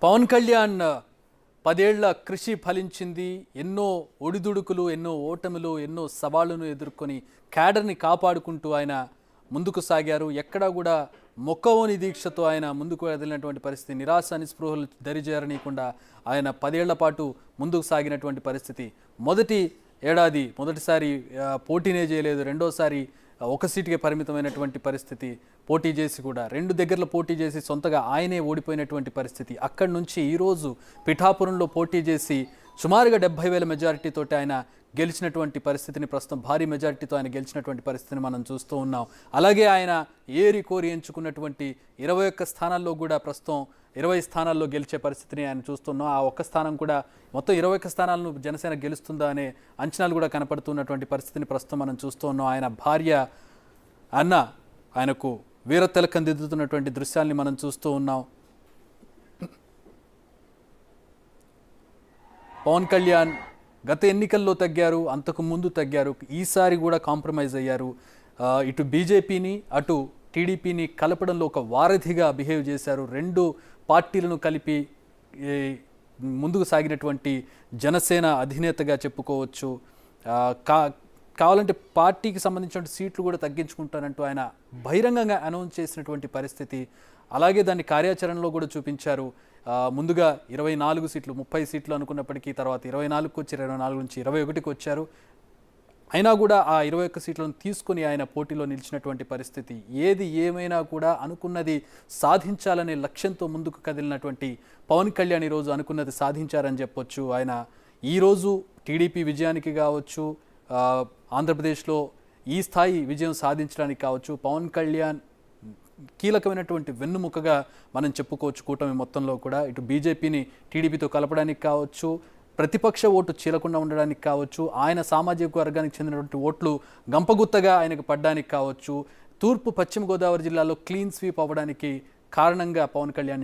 పవన్ కళ్యాణ్ 10 ఏళ్ల కృషి ఫలించింది. ఎన్నో ఒడిదుడుకులు, ఎన్నో ఓటములు, ఎన్నో సవాళ్లను ఎదుర్కొని క్యాడర్ని కాపాడుకుంటూ ఆయన ముందుకు సాగారు. ఎక్కడా కూడా మొక్కవోని దీక్షతో ఆయన ముందుకు కదిలినటువంటి పరిస్థితి, నిరాశ నిస్పృహలు దరిజేరనీయకుండా ఆయన 10 ఏళ్ల పాటు ముందుకు సాగినటువంటి పరిస్థితి. మొదటిసారి పోటీనే చేయలేదు, రెండోసారి ఒక సీటుకే పరిమితమైనటువంటి పరిస్థితి. పోటీ చేసి కూడా 2 దగ్గరలో పోటీ చేసి సొంతగా ఆయనే ఓడిపోయినటువంటి పరిస్థితి. అక్కడి నుంచి ఈరోజు పిఠాపురంలో పోటీ చేసి సుమారుగా 70,000 మెజారిటీతో ఆయన గెలిచినటువంటి పరిస్థితిని, ప్రస్తుతం భారీ మెజారిటీతో ఆయన గెలిచినటువంటి పరిస్థితిని మనం చూస్తూ ఉన్నాం. అలాగే ఆయన ఏరి కోరి ఎంచుకున్నటువంటి 21 స్థానాల్లో కూడా ప్రస్తుతం 20 స్థానాల్లో గెలిచే పరిస్థితిని ఆయన చూస్తున్నాం. ఆ ఒక్క స్థానం కూడా మొత్తం 21 స్థానాలను జనసేన గెలుస్తుందా అనే అంచనాలు కూడా కనపడుతున్నటువంటి పరిస్థితిని ప్రస్తుతం మనం చూస్తూ ఉన్నాం. ఆయన భార్య అన్న ఆయనకు వీరతిలకం దిద్దుతున్నటువంటి దృశ్యాల్ని మనం చూస్తూ ఉన్నాం. పవన్ కళ్యాణ్ గత ఎన్నికల్లో తగ్గారు, అంతకు ముందు తగ్గారు, ఈసారి కూడా కాంప్రమైజ్ అయ్యారు. ఇటు బీజేపీని అటు టీడీపీని కలపడంలో ఒక వారధిగా బిహేవ్ చేశారు. 2 పార్టీలను కలిపి ముందుకు సాగినటువంటి జనసేన అధినేతగా చెప్పుకోవచ్చు. కావాలంటే పార్టీకి సంబంధించిన సీట్లు కూడా తగ్గించుకుంటానంటూ ఆయన బహిరంగంగా అనౌన్స్ చేసినటువంటి పరిస్థితి. అలాగే దాన్ని కార్యాచరణలో కూడా చూపించారు. ముందుగా 24 సీట్లు, 30 సీట్లు అనుకున్నప్పటికీ తర్వాత 24కి వచ్చి 24 నుంచి 21కి వచ్చారు. అయినా కూడా ఆ 21 సీట్లను తీసుకొని ఆయన పోటీలో నిలిచినటువంటి పరిస్థితి. ఏది ఏమైనా కూడా అనుకున్నది సాధించాలనే లక్ష్యంతో ముందుకు కదిలినటువంటి పవన్ కళ్యాణ్ ఈరోజు అనుకున్నది సాధించారని చెప్పొచ్చు. ఆయన ఈరోజు టీడీపీ విజయానికి కావచ్చు, ఆంధ్రప్రదేశ్లో ఈ స్థాయి విజయం సాధించడానికి కావచ్చు, పవన్ కళ్యాణ్ కీలకమైనటువంటి వెన్నుముకగా మనం చెప్పుకోవచ్చు. కూటమి మొత్తంలో కూడా ఇటు బీజేపీని టీడీపీతో కలపడానికి కావచ్చు, ప్రతిపక్ష ఓటు చీలకుండా ఉండడానికి కావచ్చు, ఆయన సామాజిక వర్గానికి చెందినటువంటి ఓట్లు గంపగుత్తగా ఆయనకు పడ్డానికి కావచ్చు, తూర్పు పశ్చిమ గోదావరి జిల్లాలో క్లీన్ స్వీప్ అవ్వడానికి కారణంగా పవన్ కళ్యాణ్